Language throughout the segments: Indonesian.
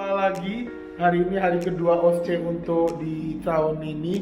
Jumpa lagi. Hari ini hari kedua OSCE untuk di tahun ini.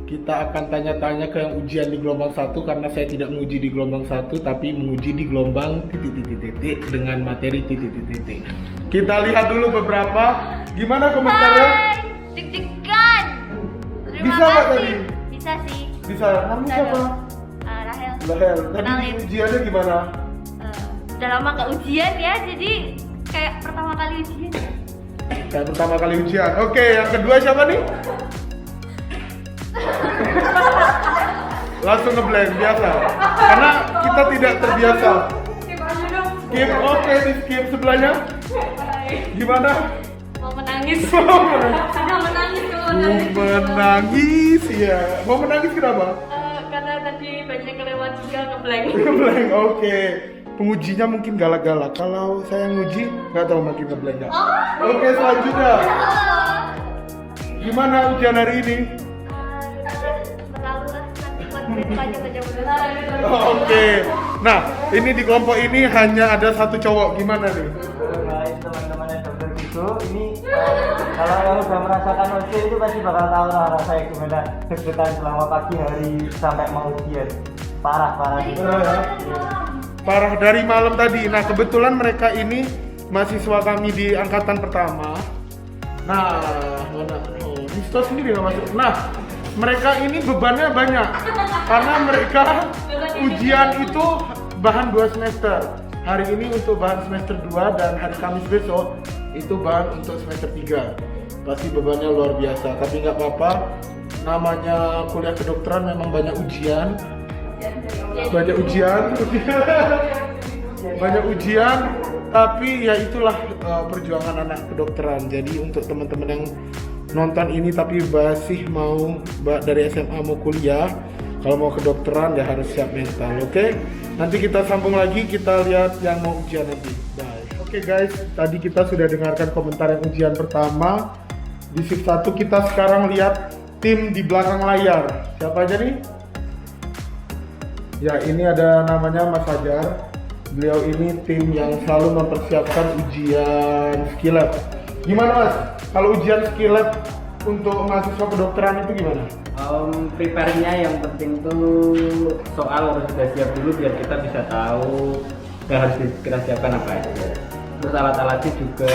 Kita akan tanya-tanya ke yang ujian di gelombang 1 karena saya tidak menguji di gelombang 1 tapi menguji di gelombang titik dengan materi titik. Kita lihat dulu beberapa. Gimana komentarnya? Hai, deg-degan. Terima Bisa nggak kasih. tadi? Bisa sih. Bisa. Namanya Bisa siapa? dong. Rahel. Lahel. Tadi Kenalin. ujiannya gimana? Udah lama nggak ujian ya, jadi kayak pertama kali ujian. Kayak pertama kali ujian. Oke, yang kedua siapa nih? Langsung ngeblank biasa. Karena kita tidak terbiasa. Skip, oke, di skip sebelahnya. Gimana? Mau menangis. Sudah menangis mau menangis. Menangis ya. Mau menangis kenapa? Karena tadi banyak kelewat juga ngeblank. Ngeblank, oke. Pengujinya mungkin galak-galak. Kalau saya nguji, nggak tahu makin ngeblank nggak. Oke, selanjutnya. Gimana ujian hari ini? Berlalu lah, nanti buat besok aja kerja bener. Oke. Nah, ini di kelompok ini hanya ada satu cowok. Gimana nih? Baik teman-teman yang dokter gitu, ini kalau yang udah merasakan OSCE itu pasti bakal tahu lah rasanya gimana deg-degan selama pagi hari sampai mau ujian. Parah gitu. Parah dari malam tadi. Nah, kebetulan mereka ini mahasiswa kami di angkatan pertama. Nah, mana? Oh, Risto sendiri nggak masuk. Nah, mereka ini bebannya banyak karena mereka ujian itu bahan 2 semester. Hari ini untuk bahan semester 2 dan hari Kamis besok itu bahan untuk semester 3. Pasti bebannya luar biasa, tapi nggak apa-apa. Namanya kuliah kedokteran memang banyak ujian. Banyak ujian, tapi ya itulah perjuangan anak kedokteran. Jadi untuk teman-teman yang nonton ini tapi masih mau dari SMA mau kuliah, kalau mau kedokteran ya harus siap mental, oke? Nanti kita sambung lagi, kita lihat yang mau ujian nanti. Bye. Oke guys, tadi kita sudah dengarkan komentar yang ujian pertama. Di shift 1 kita sekarang lihat tim di belakang layar. Siapa aja nih? Ya, ini ada namanya Mas Fajar. Beliau ini tim yang selalu mempersiapkan ujian skill lab. Gimana Mas? Kalau ujian skill lab untuk mahasiswa kedokteran itu gimana? Prepare-nya yang penting tuh soal harus sudah siap dulu biar kita bisa tahu yang harus kita siapkan apa aja. Terus alat-alatnya juga,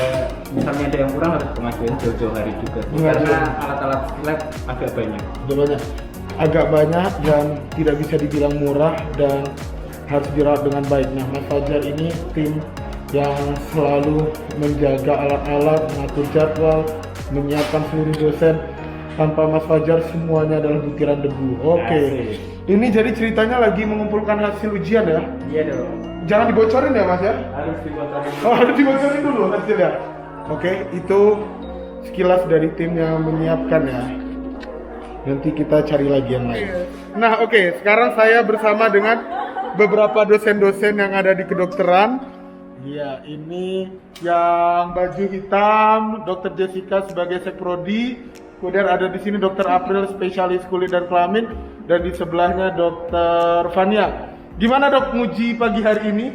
misalnya ada yang kurang harus pengajuan jauh-jauh hari juga. Karena alat-alat skill lab agak banyak. Agak banyak dan tidak bisa dibilang murah dan harus dirawat dengan baik. Nah, Mas Fajar ini tim yang selalu menjaga alat-alat, mengatur jadwal, menyiapkan seluruh dosen. Tanpa Mas Fajar semuanya adalah butiran debu. Oke. Ini jadi ceritanya lagi mengumpulkan hasil ujian ya? Iya dong. Jangan dibocorin ya Mas ya? Harus dibocorin. Oh, harus dibocorin dulu hasilnya. Oke, itu sekilas dari tim yang menyiapkan ya. Nanti kita cari lagi yang lain. Nah, oke, sekarang saya bersama dengan beberapa dosen-dosen yang ada di kedokteran. Iya, ini yang baju hitam, Dr. Jessica sebagai Sekprodi. Kemudian ada di sini Dr. April, spesialis kulit dan kelamin, dan di sebelahnya Dr. Fania. Gimana Dok nguji pagi hari ini?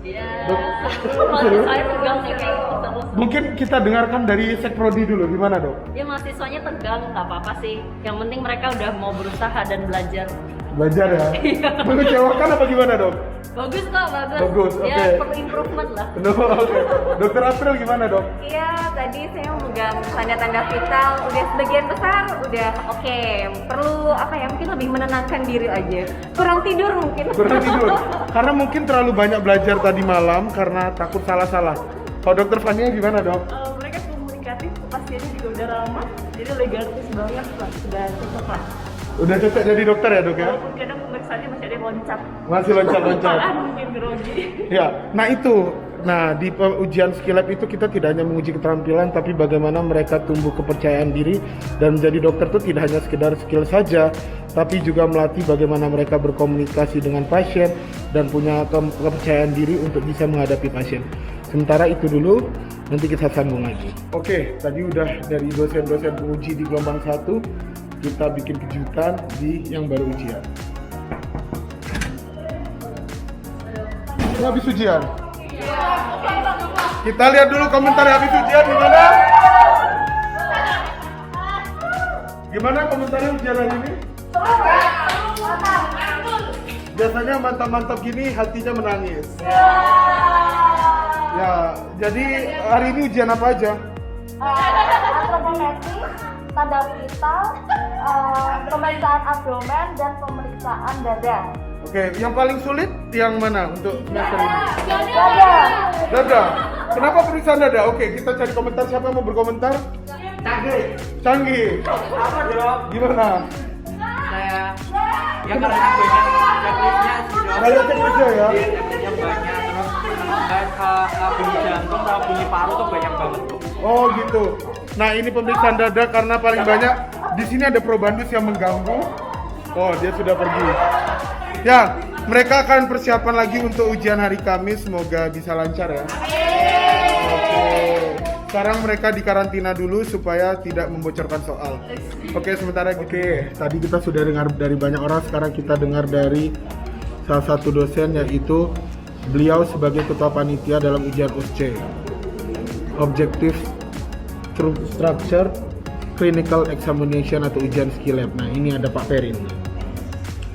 Iya. Mahasiswanya tegang sih kayak gitu terus. Mungkin kita dengarkan dari Sekprodi dulu, gimana Dok? Ya mahasiswanya tegang, nggak apa-apa sih. Yang penting mereka udah mau berusaha dan belajar. Belajar ya? Iya. Mengecewakan apa gimana Dok? Bagus kok, bagus. Bagus, Ya oke. perlu improvement lah. Oke. Dokter April gimana Dok? Iya, tadi saya memegang tanda-tanda vital, udah sebagian besar, udah oke. Perlu apa ya, mungkin lebih menenangkan diri aja. Kurang tidur mungkin. Kurang tidur. Karena mungkin terlalu banyak belajar tadi malam karena takut salah-salah. Kalau Dokter Fania gimana Dok? Mereka komunikatif, pasiennya juga udah ramah, jadi legatis banget lah, sudah cocok lah. Udah cocok jadi dokter ya Dok ya? Walaupun kadang pemeriksaannya masih ada yang loncat. Masih loncat-loncat. Apaan mungkin grogi. Ya, nah itu. Nah, di ujian skill lab itu kita tidak hanya menguji keterampilan, tapi bagaimana mereka tumbuh kepercayaan diri dan menjadi dokter itu tidak hanya sekedar skill saja, tapi juga melatih bagaimana mereka berkomunikasi dengan pasien dan punya kepercayaan diri untuk bisa menghadapi pasien. Sementara itu dulu, nanti kita sambung lagi. Oke, tadi udah dari dosen-dosen penguji di gelombang 1, kita bikin kejutan di yang baru ujian. Ini habis ujian? Iya. Kita lihat dulu komentar habis ujian gimana? Gimana komentarnya ujian hari ini? Biasanya mantap-mantap gini hatinya menangis. Ya, jadi hari ini ujian apa aja? Antropometri, tanda vital, pemeriksaan abdomen dan pemeriksaan dada. Oke, yang paling sulit yang mana untuk semester ini? Dada. Dada. Kenapa pemeriksaan dada? Oke, kita cari komentar. Siapa yang mau berkomentar? Canggih. Apa dong? Gimana? Saya ya karena banyak checklistnya sih dong. Banyak checklistnya ya? Iya, checklistnya banyak. Terus kayak bunyi jantung sama bunyi paru tuh banyak banget tuh. Oh gitu. Nah ini pemeriksaan dada karena paling banyak di sini ada probandus yang mengganggu. Oh dia sudah pergi. Ya, mereka akan persiapan lagi untuk ujian hari Kamis. Semoga bisa lancar ya. Oke. Sekarang mereka dikarantina dulu supaya tidak membocorkan soal. Oke, sementara gitu. Oke, tadi kita sudah dengar dari banyak orang. Sekarang kita dengar dari salah satu dosen, yaitu beliau sebagai ketua panitia dalam ujian USC. Objective Structure Clinical Examination atau ujian skill lab. Nah, ini ada Pak Perin.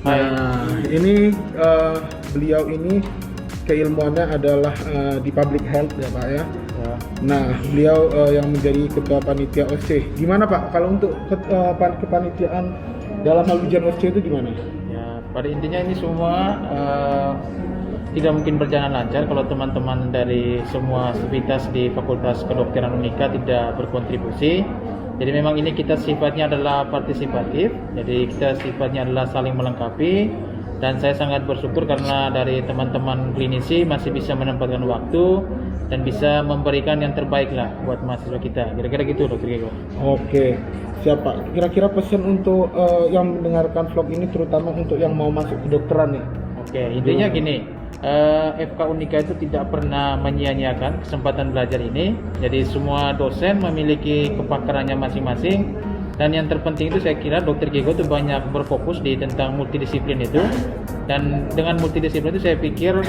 Nah, ini beliau ini keilmuannya adalah di public health ya Pak ya. Nah, beliau yang menjadi ketua panitia OSC. Gimana Pak kalau untuk kepanitiaan dalam hal ujian OSC itu gimana? Ya, pada intinya ini semua tidak mungkin berjalan lancar kalau teman-teman dari semua aktivitas di Fakultas Kedokteran Unika tidak berkontribusi. Jadi memang ini kita sifatnya adalah partisipatif, jadi kita sifatnya adalah saling melengkapi, dan saya sangat bersyukur karena dari teman-teman klinisi masih bisa menempatkan waktu dan bisa memberikan yang terbaik lah buat mahasiswa kita. Kira-kira gitu Dr. Gego. Oke, siapa? Kira-kira pesan untuk yang mendengarkan vlog ini, terutama untuk yang mau masuk kedokteran nih. Oke, intinya gini, FK Unika itu tidak pernah menyia-nyiakan kesempatan belajar ini. Jadi semua dosen memiliki kepakarannya masing-masing. Dan yang terpenting itu saya kira Dr. Gego itu banyak berfokus di tentang multidisiplin itu. Dan dengan multidisiplin itu saya pikir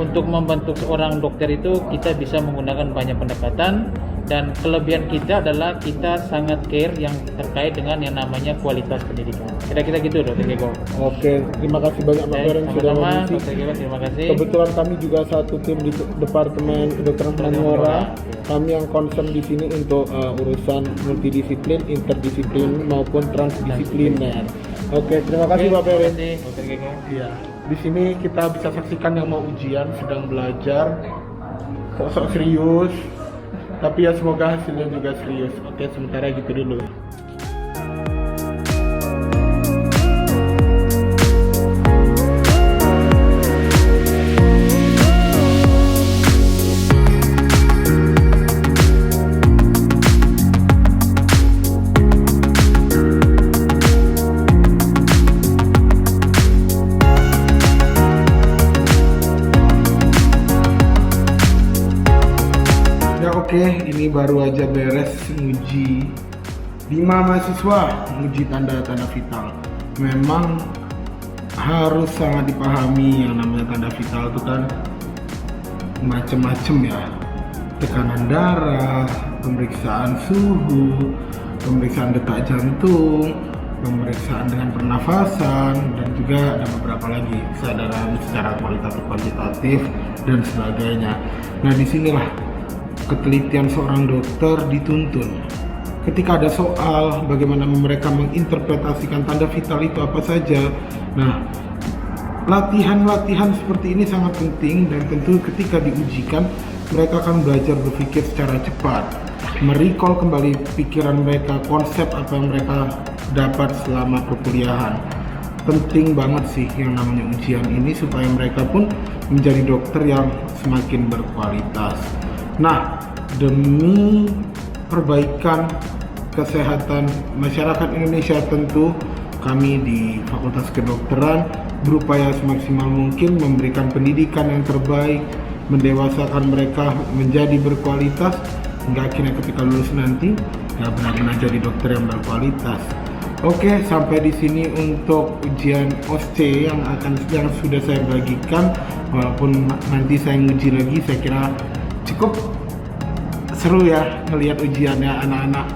untuk membentuk seorang dokter itu kita bisa menggunakan banyak pendekatan. Dan kelebihan kita adalah kita sangat care yang terkait dengan yang namanya kualitas pendidikan. Kira-kira gitu Dr. Gego. Oke, terima kasih banyak Pak Perin sudah Sama-sama mengisi. Dr. Gego, terima kasih. Kebetulan kami juga satu tim di Departemen Kedokteran Humaniora. Kami yang concern di sini untuk urusan multidisiplin, interdisiplin maupun transdisipliner. Oke, terima kasih Pak Perin. Terima kasih Dr. Gego. Iya, di sini kita bisa saksikan yang mau ujian sedang belajar, sok-sok serius. Tapi ya semoga hasilnya juga serius. Oke, sementara gitu dulu. Oke, ini baru aja beres uji 5 mahasiswa, uji tanda-tanda vital. Memang harus sangat dipahami yang namanya tanda vital itu kan macem-macem ya. Tekanan darah, pemeriksaan suhu, pemeriksaan detak jantung, pemeriksaan dengan pernafasan, dan juga ada beberapa lagi kesadaran secara kualitatif dan sebagainya. Nah, disinilah ketelitian seorang dokter dituntun. Ketika ada soal, bagaimana mereka menginterpretasikan tanda vital itu apa saja. Nah, latihan-latihan seperti ini sangat penting, dan tentu ketika diujikan, mereka akan belajar berpikir secara cepat, merecall kembali pikiran mereka, konsep apa yang mereka dapat selama perkuliahan. Penting banget sih yang namanya ujian ini supaya mereka pun menjadi dokter yang semakin berkualitas. Nah, demi perbaikan kesehatan masyarakat Indonesia, tentu kami di Fakultas Kedokteran berupaya semaksimal mungkin memberikan pendidikan yang terbaik, mendewasakan mereka menjadi berkualitas, hingga akhirnya ketika lulus nanti ya benar-benar jadi dokter yang berkualitas. Oke, sampai di sini untuk ujian OSCE yang sudah saya bagikan. Walaupun nanti saya nguji lagi, saya kira cukup seru ya ngelihat ujiannya anak-anak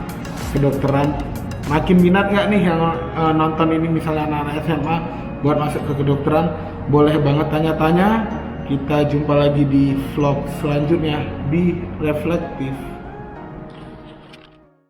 kedokteran. Makin minat nggak nih yang nonton ini misalnya anak-anak SMA buat masuk ke kedokteran? Boleh banget tanya-tanya. Kita jumpa lagi di vlog selanjutnya di Reflektif.